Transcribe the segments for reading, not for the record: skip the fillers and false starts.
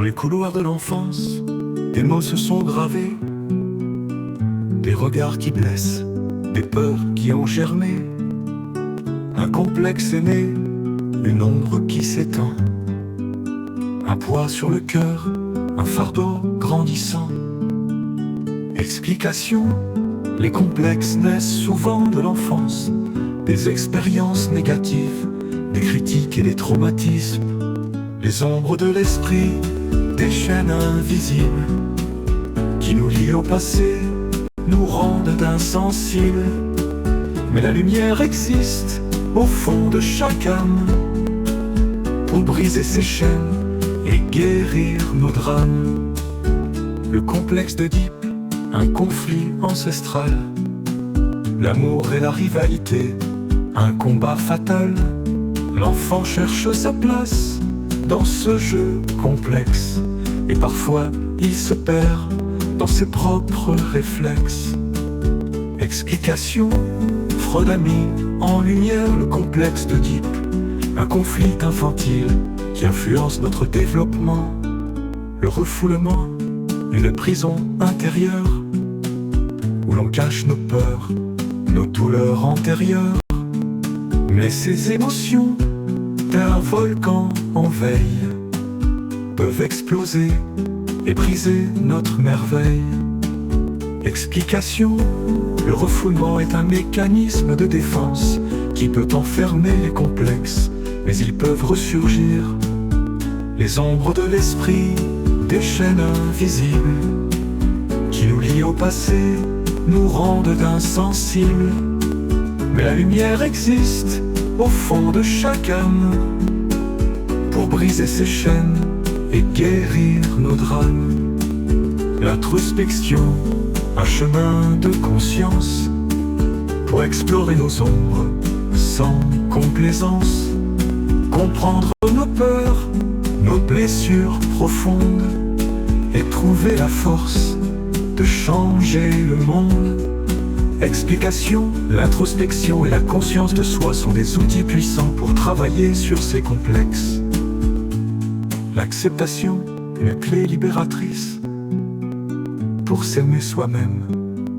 les couloirs de l'enfance, des mots se sont gravés, des regards qui blessent, des peurs qui ont germé. Un complexe est né, une ombre qui s'étend, un poids sur le cœur, un fardeau grandissant. Explication, les complexes naissent souvent de l'enfance, des expériences négatives, des critiques et des traumatismes. Les ombres de l'esprit, des chaînes invisibles qui nous lient au passé, nous rendent insensibles. Mais la lumière existe au fond de chaque âme pour briser ces chaînes et guérir nos drames. Le complexe d'Oedipe, un conflit ancestral. L'amour et la rivalité, un combat fatal. L'enfant cherche sa place dans ce jeu complexe, et parfois il se perd dans ses propres réflexes. Explication, Freud a mis en lumière le complexe d'Oedipe, un conflit infantile qui influence notre développement. Le refoulement, une prison intérieure où l'on cache nos peurs, nos douleurs antérieures. Mais ces émotions, d'un volcan en veille, peuvent exploser et briser notre merveille. Explication, le refoulement est un mécanisme de défense qui peut enfermer les complexes, mais ils peuvent ressurgir. Les ombres de l'esprit, des chaînes invisibles qui nous lient au passé, nous rendent insensibles. Mais la lumière existe au fond de chaque âme pour briser ces chaînes et guérir nos drames. L'introspection, un chemin de conscience pour explorer nos ombres sans complaisance, comprendre nos peurs, nos blessures profondes et trouver la force de changer le monde. Explication, l'introspection et la conscience de soi sont des outils puissants pour travailler sur ces complexes. L'acceptation, une clé libératrice pour s'aimer soi-même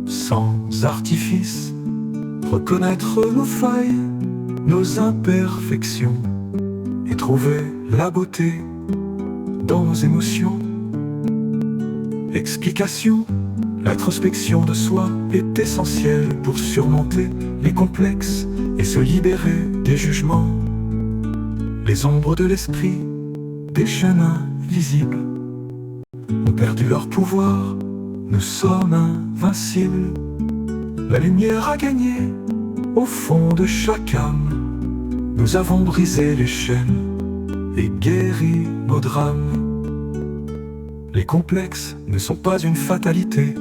sans artifice. Reconnaître nos failles, nos imperfections et trouver la beauté dans nos émotions. Explication, l'introspection de soi est essentielle pour surmonter les complexes et se libérer des jugements. Les ombres de l'esprit, des chaînes invisibles, ont perdu leur pouvoir, nous sommes invincibles. La lumière a gagné au fond de chaque âme, nous avons brisé les chaînes et guéri nos drames. Les complexes ne sont pas une fatalité,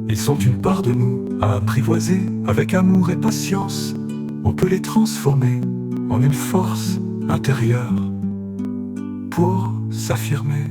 ils sont une part de nous à apprivoiser avec amour et patience. On peut les transformer en une force intérieure pour s'affirmer.